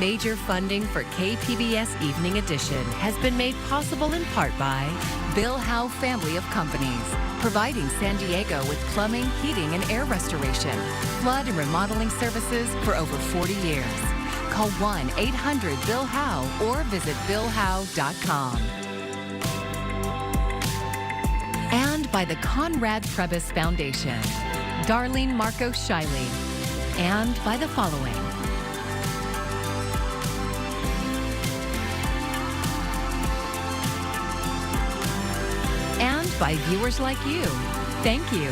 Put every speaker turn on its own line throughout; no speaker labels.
Major funding for KPBS Evening Edition has been made possible in part by Bill Howe Family of Companies, providing San Diego with plumbing, heating, and air restoration, flood and remodeling services for over 40 years. Call 1-800-BILL-HOWE or visit billhowe.com. And by the Conrad Trebas Foundation, Darlene Marco Shiley, and by the following. And by viewers like you. Thank you.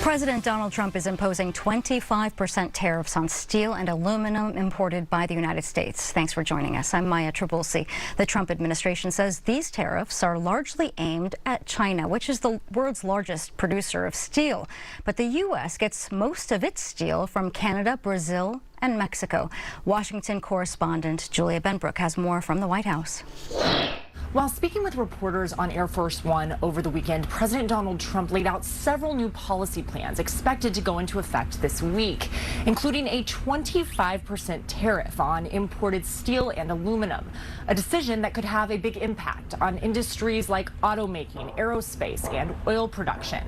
President Donald Trump is imposing 25% tariffs on steel and aluminum imported by the United States. Thanks for joining us. I'm Maya Trabulsi. The Trump administration says these tariffs are largely aimed at China, which is the world's largest producer of steel. But the U.S. gets most of its steel from Canada, Brazil, and Mexico. Washington correspondent Julia Benbrook has more from the White House.
While speaking with reporters on Air Force One over the weekend, President Donald Trump laid out several new policy plans expected to go into effect this week, including a 25% tariff on imported steel and aluminum, a decision that could have a big impact on industries like automaking, aerospace, and oil production.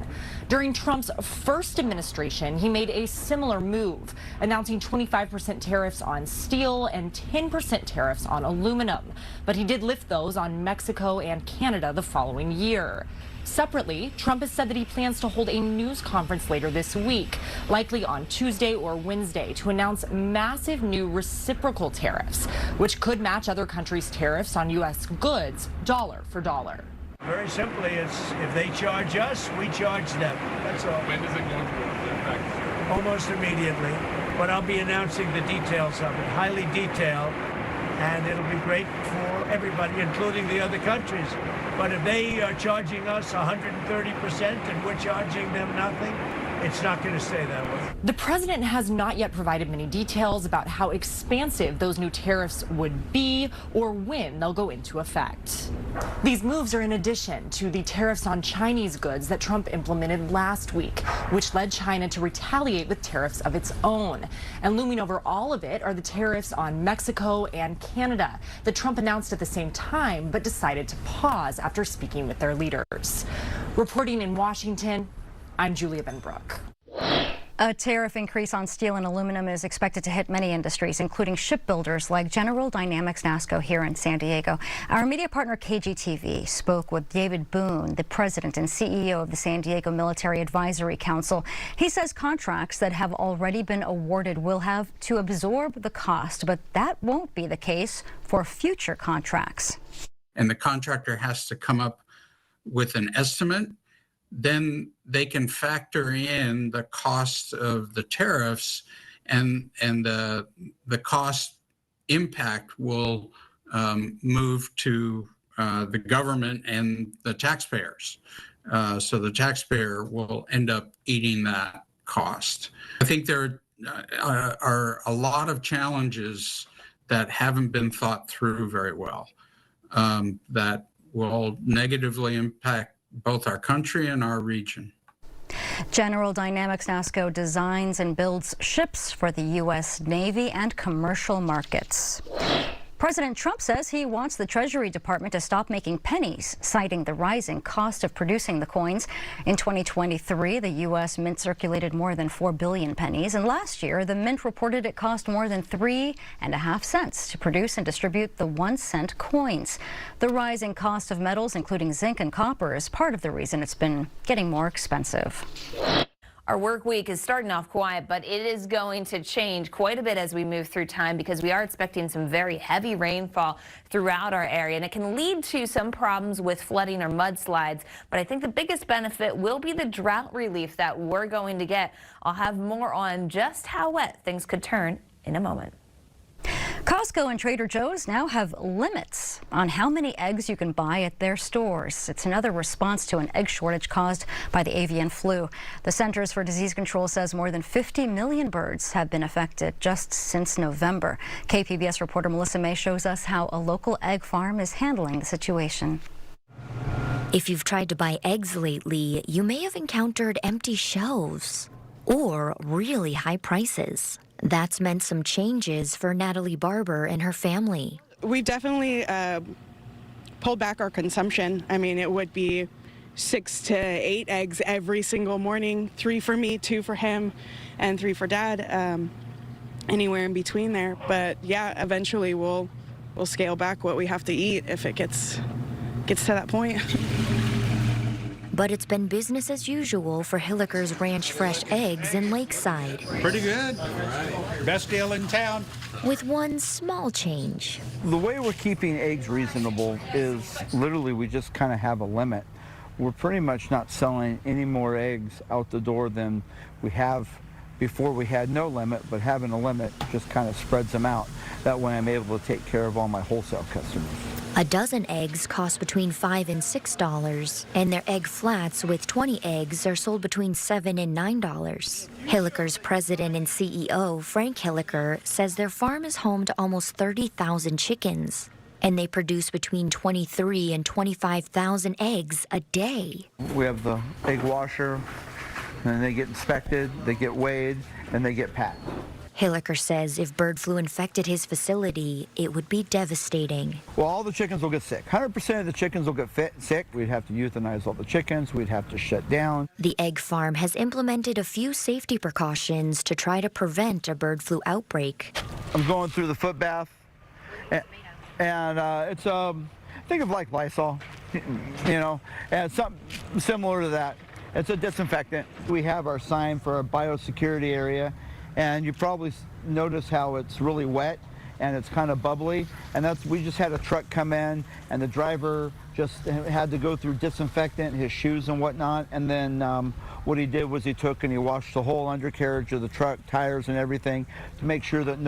During Trump's first administration, he made a similar move, announcing 25% tariffs on steel and 10% tariffs on aluminum. But he did lift those on Mexico and Canada the following year. Separately, Trump has said that he plans to hold a news conference later this week, likely on Tuesday or Wednesday, to announce massive new reciprocal tariffs, which could match other countries' tariffs on U.S. goods dollar for dollar.
Very simply, it's if they charge us, we charge them. That's all.
When does it go into effect?
Almost immediately. But I'll be announcing the details of it, highly detailed, and it'll be great for everybody, including the other countries. But if they are charging us 130% and we're charging them nothing, it's not going to stay that way.
The president has not yet provided many details about how expansive those new tariffs would be or when they'll go into effect. These moves are in addition to the tariffs on Chinese goods that Trump implemented last week, which led China to retaliate with tariffs of its own. And looming over all of it are the tariffs on Mexico and Canada that Trump announced at the same time but decided to pause after speaking with their leaders. Reporting in Washington, I'm Julia Benbrook.
A tariff increase on steel and aluminum is expected to hit many industries, including shipbuilders like General Dynamics NASSCO here in San Diego. Our media partner KGTV spoke with David Boone, the president and CEO of the San Diego Military Advisory Council. He says contracts that have already been awarded will have to absorb the cost, but that won't be the case for future contracts.
And the contractor has to come up with an estimate. Then they can factor in the cost of the tariffs, and the cost impact will move to the government and the taxpayers. So the taxpayer will end up eating that cost. I think there are a lot of challenges that haven't been thought through very well, that will negatively impact both our country and our region.
General Dynamics NASSCO designs and builds ships for the U.S. Navy and commercial markets. President Trump says he wants the Treasury Department to stop making pennies, citing the rising cost of producing the coins. In 2023, the U.S. Mint circulated more than 4 billion pennies, and last year, the Mint reported it cost more than 3.5 cents to produce and distribute the 1-cent coins. The rising cost of metals, including zinc and copper, is part of the reason it's been getting more expensive.
Our work week is starting off quiet, but it is going to change quite a bit as we move through time because we are expecting some very heavy rainfall throughout our area, and it can lead to some problems with flooding or mudslides. But I think the biggest benefit will be the drought relief that we're going to get. I'll have more on just how wet things could turn in a moment.
Costco and Trader Joe's now have limits on how many eggs you can buy at their stores. It's another response to an egg shortage caused by the avian flu. The Centers for Disease Control says more than 50 million birds have been affected just since November. KPBS reporter Melissa May shows us how a local egg farm is handling the situation.
If you've tried to buy eggs lately, you may have encountered empty shelves or really high prices. That's meant some changes for Natalie Barber and her family.
We've definitely pulled back our consumption. I mean, it would be 6 to 8 eggs every single morning, 3 for me, 2 for him, and 3 for Dad, anywhere in between there. But yeah, eventually we'll scale back what we have to eat if it gets to that point.
But it's been business as usual for Hilliker's Ranch Fresh Eggs in Lakeside.
Pretty good. Best deal in town.
With one small change.
The way we're keeping eggs reasonable is literally we just kind of have a limit. We're pretty much not selling any more eggs out the door than we have before we had no limit, but having a limit just kind of spreads them out. That way I'm able to take care of all my wholesale customers.
A dozen eggs cost between $5 and $6, and their egg flats with 20 eggs are sold between $7 and $9. Hilliker's president and CEO, Frank Hilliker, says their farm is home to almost 30,000 chickens, and they produce between 23 and 25,000 eggs a day.
We have the egg washer, and they get inspected, they get weighed, and they get packed.
Hilliker says if bird flu infected his facility, it would be devastating.
Well, all the chickens will get sick. 100% of the chickens will get sick. We'd have to euthanize all the chickens. We'd have to shut down.
The egg farm has implemented a few safety precautions to try to prevent a bird flu outbreak.
I'm going through the foot bath, and it's think of like Lysol, and something similar to that. It's a disinfectant. We have our sign for our biosecurity area. And you probably notice how it's really wet and it's kind of bubbly. And we just had a truck come in and the driver just had to go through disinfectant, his shoes and whatnot. And then what he did was he took and he washed the whole undercarriage of the truck, tires and everything to make sure that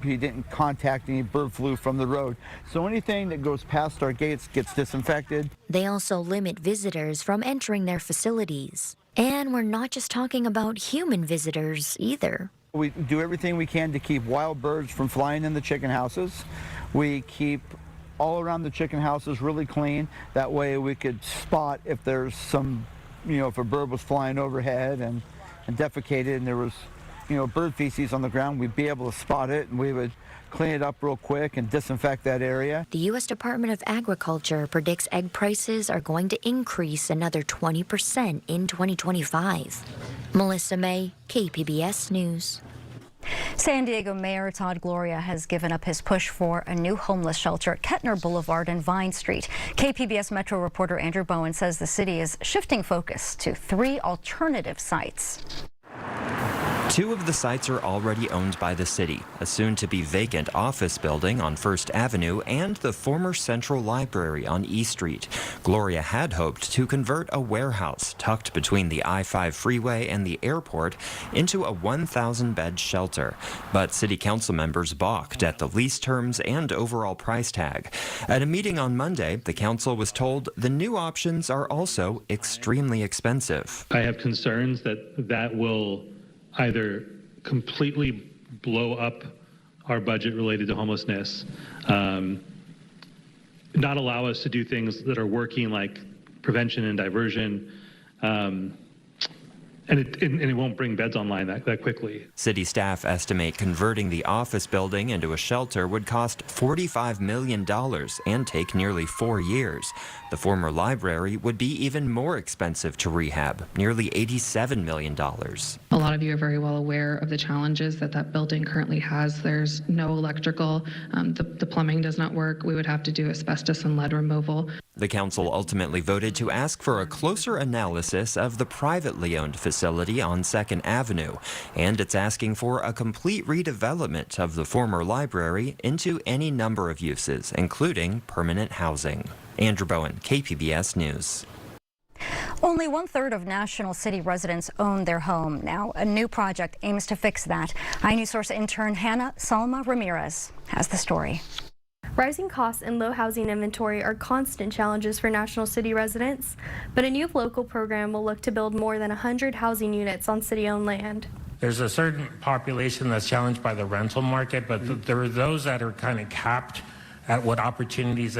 he didn't contact any bird flu from the road. So anything that goes past our gates gets disinfected.
They also limit visitors from entering their facilities. And we're not just talking about human visitors either.
We do everything we can to keep wild birds from flying in the chicken houses. We keep all around the chicken houses really clean. That way we could spot if there's some, if a bird was flying overhead and defecated and there was, bird feces on the ground, we'd be able to spot it and we would clean it up real quick and disinfect that area.
The U.S. Department of Agriculture predicts egg prices are going to increase another 20% in 2025. Melissa May, KPBS News.
San Diego Mayor Todd Gloria has given up his push for a new homeless shelter at Kettner Boulevard and Vine Street. KPBS Metro reporter Andrew Bowen says the city is shifting focus to 3 alternative sites.
2 of the sites are already owned by the city, a soon-to-be vacant office building on First Avenue and the former Central Library on E Street. Gloria had hoped to convert a warehouse tucked between the I-5 freeway and the airport into a 1,000-bed shelter. But city council members balked at the lease terms and overall price tag. At a meeting on Monday, the council was told the new options are also extremely expensive.
I have concerns that will either completely blow up our budget related to homelessness, not allow us to do things that are working like prevention and diversion, and it won't bring beds online that quickly.
City staff estimate converting the office building into a shelter would cost $45 million and take nearly 4 years. The former library would be even more expensive to rehab, nearly $87 million.
A lot of you are very well aware of the challenges that building currently has. There's no electrical, the plumbing does not work. We would have to do asbestos and lead removal.
The council ultimately voted to ask for a closer analysis of the privately owned facility on 2nd Avenue, and it's asking for a complete redevelopment of the former library into any number of uses, including permanent housing. Andrew Bowen, KPBS News.
Only 1/3 of National City residents own their home. Now, a new project aims to fix that. iNewsSource intern Hannah Salma Ramirez has the story.
Rising costs and low housing inventory are constant challenges for National City residents, but a new local program will look to build more than 100 housing units on city-owned land.
There's a certain population that's challenged by the rental market, but there are those that are kind of capped at what opportunities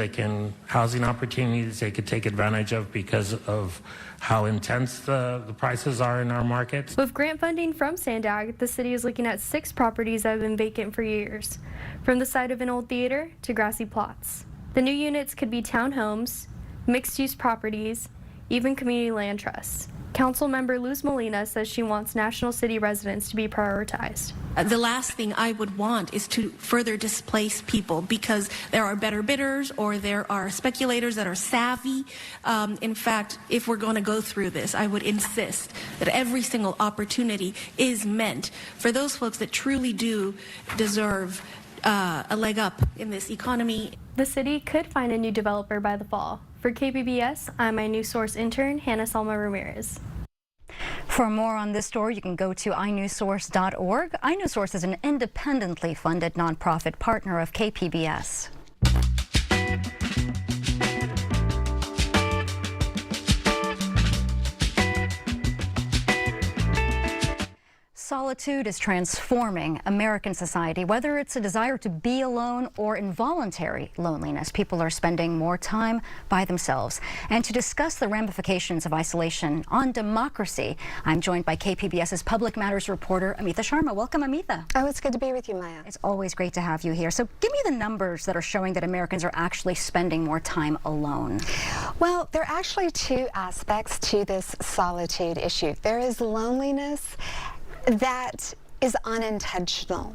housing opportunities they could take advantage of because of how intense the prices are in our markets.
With grant funding from SANDAG, the city is looking at 6 properties that have been vacant for years, from the site of an old theater to grassy plots. The new units could be townhomes, mixed-use properties, even community land trusts. Councilmember Luz Molina says she wants National City residents to be prioritized.
The last thing I would want is to further displace people because there are better bidders or there are speculators that are savvy. In fact, if we're going to go through this, I would insist that every single opportunity is meant for those folks that truly do deserve a leg up in this economy.
The city could find a new developer by the fall. For KPBS, I'm my NewsSource intern, Hannah Salma Ramirez.
For more on this story, you can go to inewssource.org. iNewsSource is an independently funded nonprofit partner of KPBS. Solitude is transforming American society. Whether it's a desire to be alone or involuntary loneliness, people are spending more time by themselves. And to discuss the ramifications of isolation on democracy, I'm joined by KPBS's Public Matters reporter, Amita Sharma. Welcome, Amita.
Oh, it's good to be with you, Maya.
It's always great to have you here. So give me the numbers that are showing that Americans are actually spending more time alone.
Well, there are actually 2 aspects to this solitude issue. There is loneliness that is unintentional.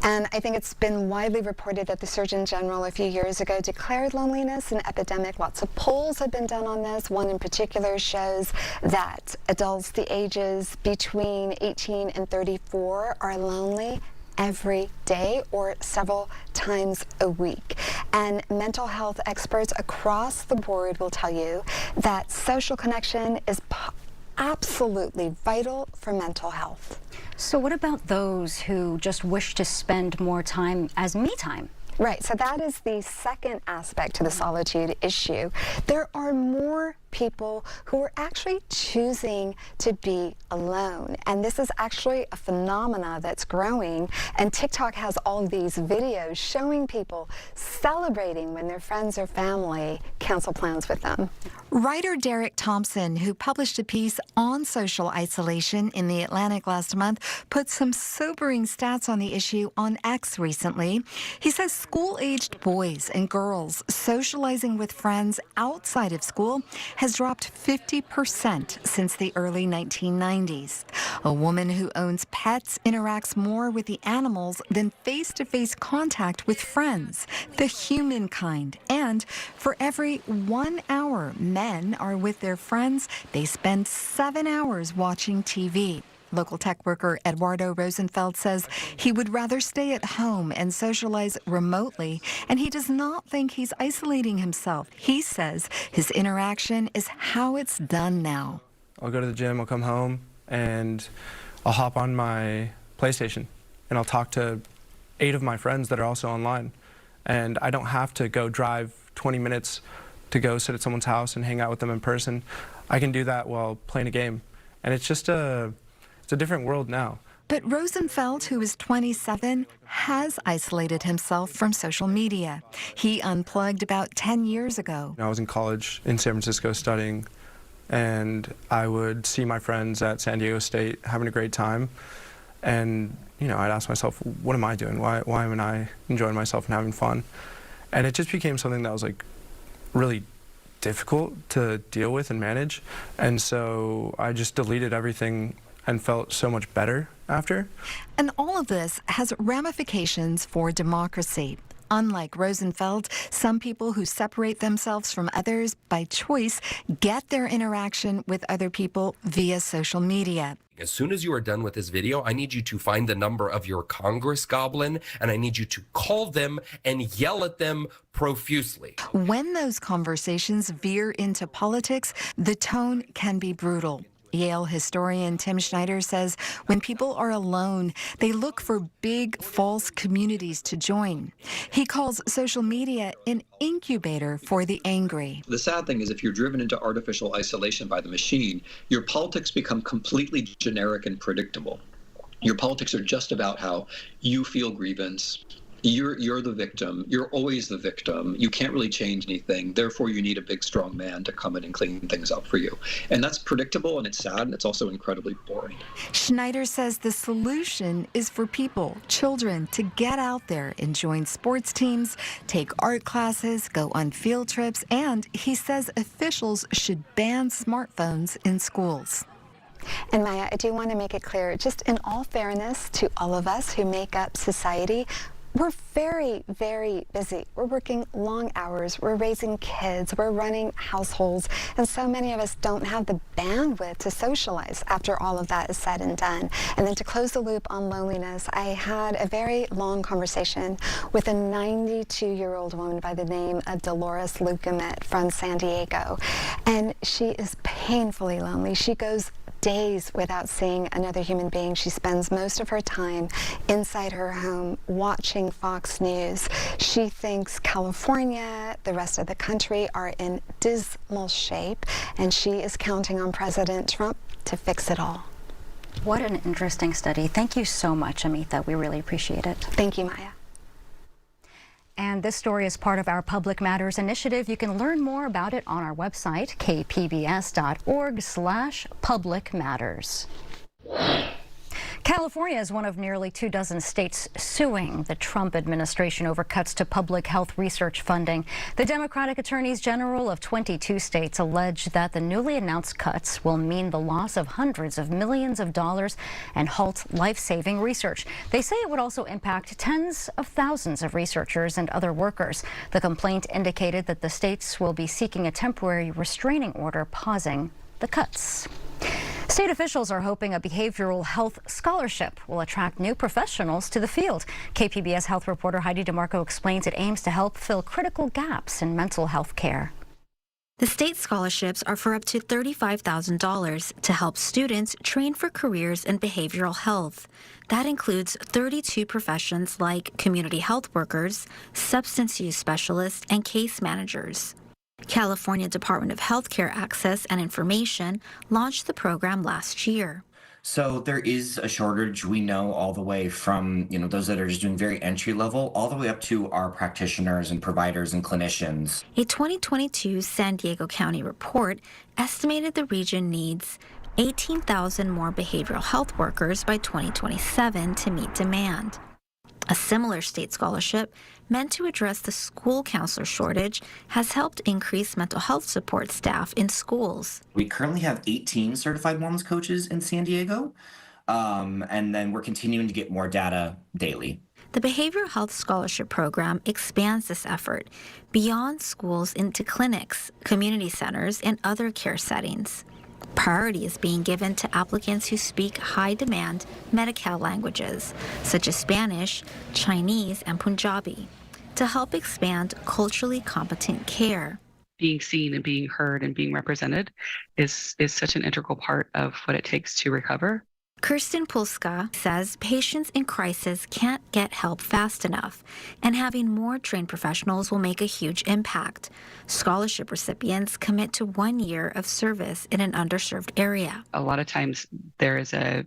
And I think it's been widely reported that the Surgeon General a few years ago declared loneliness an epidemic. Lots of polls have been done on this. One in particular shows that adults the ages between 18 and 34 are lonely every day or several times a week. And mental health experts across the board will tell you that social connection is absolutely vital for mental health.
So what about those who just wish to spend more time as me time?
Right, so that is the second aspect to the solitude issue. There are more people who are actually choosing to be alone. And this is actually a phenomena that's growing. And TikTok has all these videos showing people celebrating when their friends or family cancel plans with them.
Writer Derek Thompson, who published a piece on social isolation in The Atlantic last month, put some sobering stats on the issue on X recently. He says school-aged boys and girls socializing with friends outside of school has dropped 50% since the early 1990s. A woman who owns pets interacts more with the animals than face-to-face contact with friends, the human kind. And for every 1 hour men are with their friends, they spend 7 hours watching TV. Local tech worker Eduardo Rosenfeld says he would rather stay at home and socialize remotely, and he does not think he's isolating himself. He says his interaction is how it's done now.
I'll go to the gym, I'll come home, and I'll hop on my PlayStation, and I'll talk to 8 of my friends that are also online. And I don't have to go drive 20 minutes to go sit at someone's house and hang out with them in person. I can do that while playing a game. And it's just it's a different world now.
But Rosenfeld, who is 27, has isolated himself from social media. He unplugged about 10 years ago.
I was in college in San Francisco studying, and I would see my friends at San Diego State having a great time. And, I'd ask myself, what am I doing? Why am I enjoying myself and having fun? And it just became something that was really difficult to deal with and manage. And so I just deleted everything and felt so much better after.
And all of this has ramifications for democracy. Unlike Rosenfeld, some people who separate themselves from others by choice get their interaction with other people via social media.
As soon as you are done with this video, I need you to find the number of your Congress goblin, and I need you to call them and yell at them profusely.
When those conversations veer into politics, the tone can be brutal. Yale historian Tim Schneider says when people are alone, they look for big, false communities to join. He calls social media an incubator for the angry.
The sad thing is if you're driven into artificial isolation by the machine, your politics become completely generic and predictable. Your politics are just about how you feel grievance, You're the victim. You're always the victim. You can't really change anything. Therefore, you need a big, strong man to come in and clean things up for you. And that's predictable, and it's sad, and it's also incredibly boring.
Schneider says the solution is for people, children, to get out there and join sports teams, take art classes, go on field trips, and he says officials should ban smartphones in schools.
And Maya, I do want to make it clear, just in all fairness to all of us who make up society, we're very, very busy. We're working long hours. We're raising kids. We're running households. And so many of us don't have the bandwidth to socialize after all of that is said and done. And then to close the loop on loneliness, I had a very long conversation with a 92-year-old woman by the name of Dolores Lucamet from San Diego. And she is painfully lonely. She goes days without seeing another human being. She spends most of her time inside her home watching Fox News. She thinks California, the rest of the country are in dismal shape, and she is counting on President Trump to fix it all.
What an interesting study. Thank you so much, Amita. We really appreciate it.
Thank you, Maya.
And this story is part of our Public Matters initiative. You can learn more about it on our website, kpbs.org/publicmatters. California is one of nearly 24 states suing the Trump administration over cuts to public health research funding. The Democratic attorneys general of 22 states allege that the newly announced cuts will mean the loss of hundreds of millions of dollars and halt life-saving research. They say it would also impact tens of thousands of researchers and other workers. The complaint indicated that the states will be seeking a temporary restraining order pausing the cuts. State officials are hoping a behavioral health scholarship will attract new professionals to the field. KPBS health reporter Heidi DeMarco explains it aims to help fill critical gaps in mental health care.
The state scholarships are for up to $35,000 to help students train for careers in behavioral health. That includes 32 professions like community health workers, substance use specialists, and case managers. California Department of Healthcare Access and Information launched the program last year.
So there is a shortage, we know, all the way from, those that are just doing very entry level, all the way up to our practitioners and providers and clinicians.
A 2022 San Diego County report estimated the region needs 18,000 more behavioral health workers by 2027 to meet demand. A similar state scholarship, meant to address the school counselor shortage, has helped increase mental health support staff in schools.
We currently have 18 certified wellness coaches in San Diego, and then we're continuing to get more data daily.
The Behavioral Health Scholarship Program expands this effort beyond schools into clinics, community centers, and other care settings. Priority is being given to applicants who speak high-demand Medi-Cal languages, such as Spanish, Chinese, and Punjabi, to help expand culturally competent care.
Being seen and being heard and being represented is such an integral part of what it takes to recover.
Kirsten Pulska says patients in crisis can't get help fast enough, and having more trained professionals will make a huge impact. Scholarship recipients commit to 1 year of service in an underserved area.
A lot of times there is a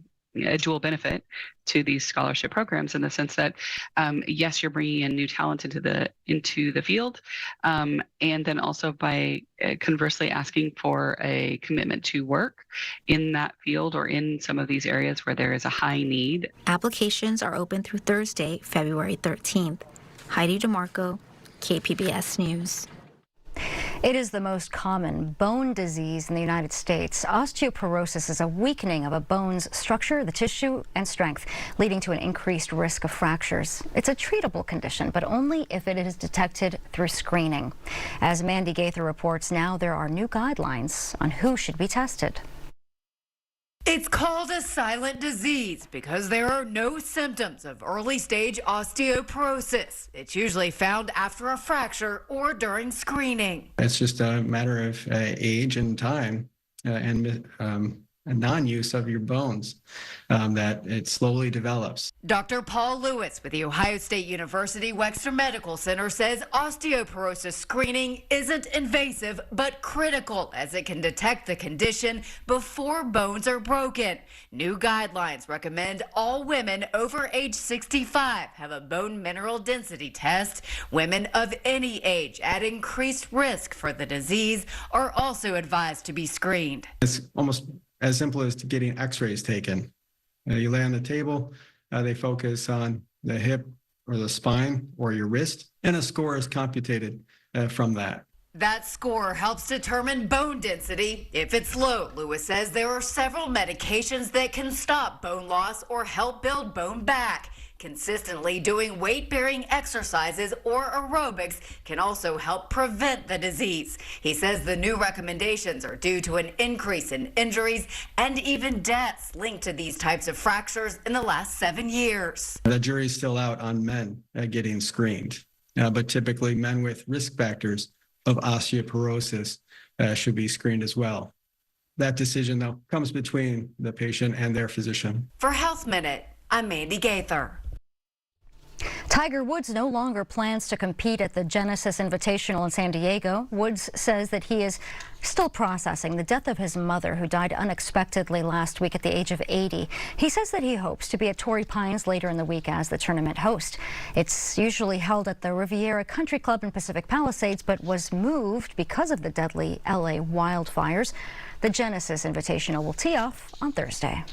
dual benefit to these scholarship programs in the sense that, yes, you're bringing in new talent into the field, and then also by conversely asking for a commitment to work in that field or in some of these areas where there is a high need.
Applications are open through Thursday, February 13th. Heidi DeMarco, KPBS News.
It is the most common bone disease in the United States. Osteoporosis is a weakening of a bone's structure, the tissue, and strength, leading to an increased risk of fractures. It's a treatable condition, but only if it is detected through screening. As Mandy Gaither reports, now there are new guidelines on who should be tested.
It's called a silent disease because there are no symptoms of early-stage osteoporosis. It's usually found after a fracture or during screening.
It's just a matter of age and time and
non-use of your bones, that it slowly develops.
Dr. Paul Lewis with the Ohio State University Wexner Medical Center says osteoporosis screening isn't invasive but critical, as it can detect the condition before bones are broken. New guidelines recommend all women over age 65 have a bone mineral density test. Women of any age at increased risk for the disease are also advised to be screened.
It's almost as simple as getting x-rays taken. You lay on the table, they focus on the hip or the spine or your wrist, and a score is computed from that.
That score helps determine bone density. If it's low, Lewis says there are several medications that can stop bone loss or help build bone back. Consistently doing weight-bearing exercises or aerobics can also help prevent the disease. He says the new recommendations are due to an increase in injuries and even deaths linked to these types of fractures in the last 7 years.
The jury's still out on men getting screened, but typically men with risk factors of osteoporosis should be screened as well. That decision, though, comes between the patient and their physician.
For Health Minute, I'm Mandy Gaither.
Tiger Woods no longer plans to compete at the Genesis Invitational in San Diego. Woods says that he is still processing the death of his mother, who died unexpectedly last week at the age of 80. He says that he hopes to be at Torrey Pines later in the week as the tournament host. It's usually held at the Riviera Country Club in Pacific Palisades, but was moved because of the deadly LA wildfires. The Genesis Invitational will tee off on Thursday.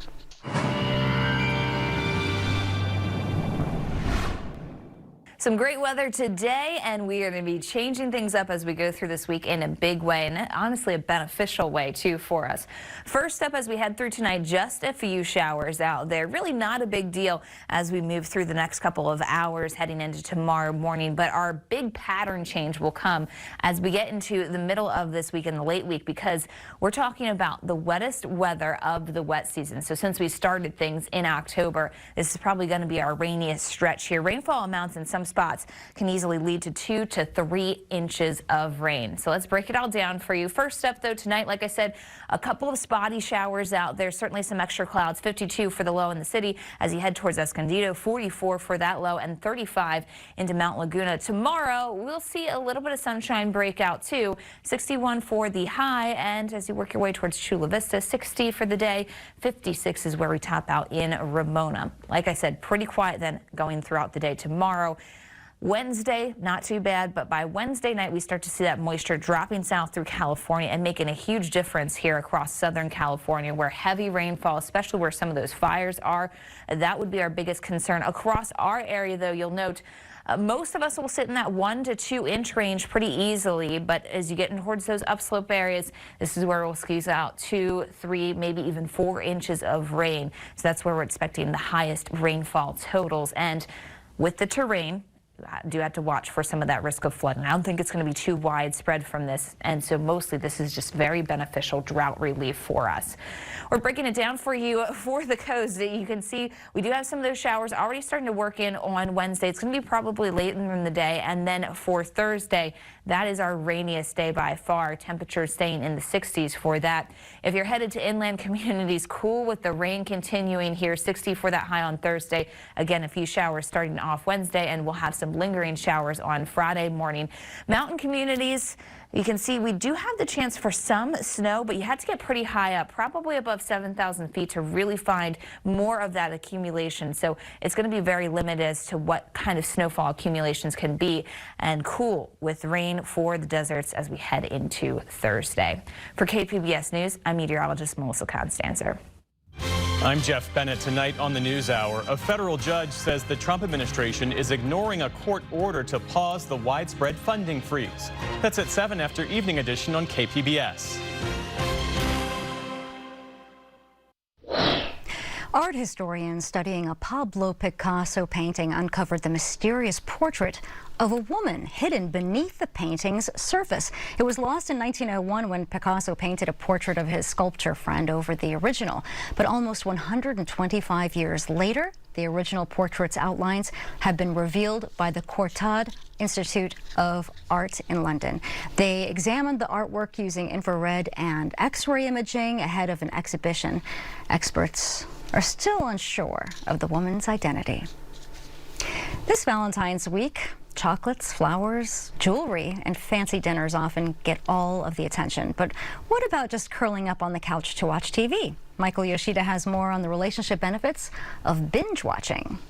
Some great weather today, and we are going to be changing things up as we go through this week in a big way, and honestly a beneficial way too for us. First up, as we head through tonight, just a few showers out there. Really not a big deal as we move through the next couple of hours heading into tomorrow morning, but our big pattern change will come as we get into the middle of this week and the late week, because we're talking about the wettest weather of the wet season. So since we started things in October, this is probably going to be our rainiest stretch here. Rainfall amounts in some spots can easily lead to 2 to 3 inches of rain. So let's break it all down for you. First up, though, tonight, like I said, a couple of spotty showers out there. Certainly some extra clouds. 52 for the low in the city as you head towards Escondido, 44 for that low, and 35 into Mount Laguna. Tomorrow, we'll see a little bit of sunshine break out, too. 61 for the high, and as you work your way towards Chula Vista, 60 for the day. 56 is where we top out in Ramona. Like I said, pretty quiet then going throughout the day tomorrow. Wednesday, not too bad, but by Wednesday night, we start to see that moisture dropping south through California and making a huge difference here across Southern California, where heavy rainfall, especially where some of those fires are, that would be our biggest concern. Across our area, though, you'll note most of us will sit in that 1 to 2 inch range pretty easily, but as you get in towards those upslope areas, this is where we'll squeeze out 2, 3, maybe even 4 inches of rain. So that's where we're expecting the highest rainfall totals. And with the terrain, do have to watch for some of that risk of flooding. I don't think it's going to be too widespread from this, and so mostly this is just very beneficial drought relief for us. We're breaking it down for you for the coast. You can see we do have some of those showers already starting to work in on Wednesday. It's going to be probably late in the day, and then for Thursday, that is our rainiest day by far. Temperatures staying in the 60s for that. If you're headed to inland communities, cool with the rain continuing here. 60 for that high on Thursday. Again, a few showers starting off Wednesday, and we'll have some lingering showers on Friday morning. Mountain communities, you can see we do have the chance for some snow, but you have to get pretty high up, probably above 7,000 feet to really find more of that accumulation. So it's going to be very limited as to what kind of snowfall accumulations can be, and cool with rain for the deserts as we head into Thursday. For KPBS News, I'm meteorologist Melissa Constanzer.
I'm Jeff Bennett. Tonight on the NewsHour, a federal judge says the Trump administration is ignoring a court order to pause the widespread funding freeze. That's at 7 after Evening Edition on KPBS.
Art historians studying a Pablo Picasso painting uncovered the mysterious portrait of a woman hidden beneath the painting's surface. It was lost in 1901 when Picasso painted a portrait of his sculpture friend over the original. But almost 125 years later, the original portrait's outlines have been revealed by the Courtauld Institute of Art in London. They examined the artwork using infrared and X-ray imaging ahead of an exhibition. Experts are still unsure of the woman's identity. This Valentine's week, chocolates, flowers, jewelry, and fancy dinners often get all of the attention. But what about just curling up on the couch to watch TV? Michael Yoshida has more on the relationship benefits of binge watching.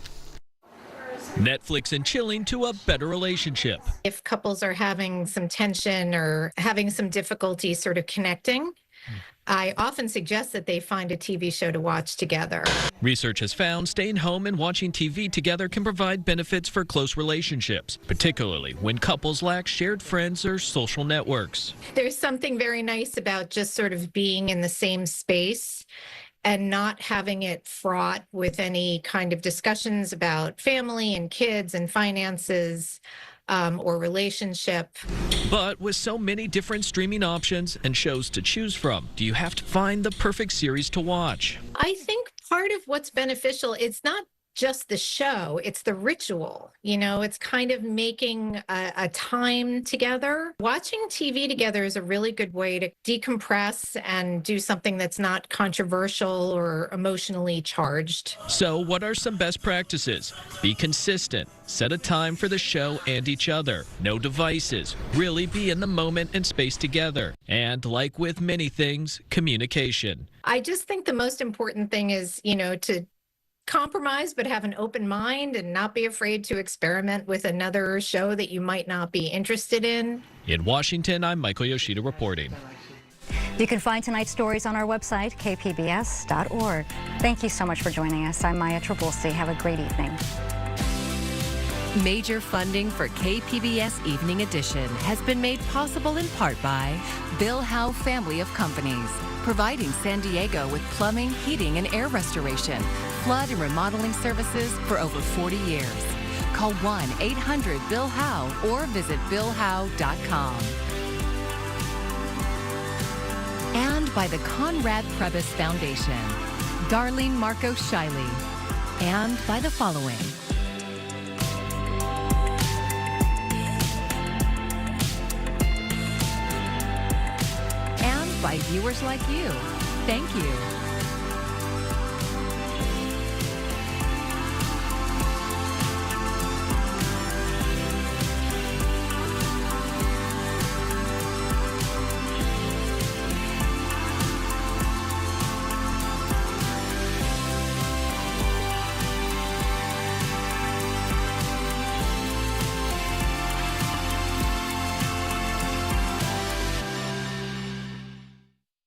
Netflix and chilling to a better relationship.
If couples are having some tension or having some difficulty sort of connecting, I often suggest that they find a TV show to watch together.
Research has found staying home and watching TV together can provide benefits for close relationships, particularly when couples lack shared friends or social networks.
There's something very nice about just sort of being in the same space and not having it fraught with any kind of discussions about family and kids and finances or relationship.
But with so many different streaming options and shows to choose from, do you have to find the perfect series to watch?
I think part of what's beneficial, it's not just the show, it's the ritual. You know, it's kind of making a time together. Watching TV together is a really good way to decompress and do something that's not controversial or emotionally charged.
So what are some best practices? Be consistent. Set a time for the show and each other. No devices. Really be in the moment and space together. And like with many things, communication.
I just think the most important thing is, you know, to compromise, but have an open mind and not be afraid to experiment with another show that you might not be interested in.
In Washington, I'm Michael Yoshida reporting.
You can find tonight's stories on our website, kpbs.org. Thank you so much for joining us. I'm Maya Trabulsi. Have a great evening.
Major funding for KPBS Evening Edition has been made possible in part by Bill Howe Family of Companies, providing San Diego with plumbing, heating, and air restoration, flood and remodeling services for over 40 years. Call 1-800-BILL-HOWE or visit billhowe.com. And by the Conrad Prebys Foundation, Darlene Marco Shiley, and by the following. And by viewers like you. Thank you.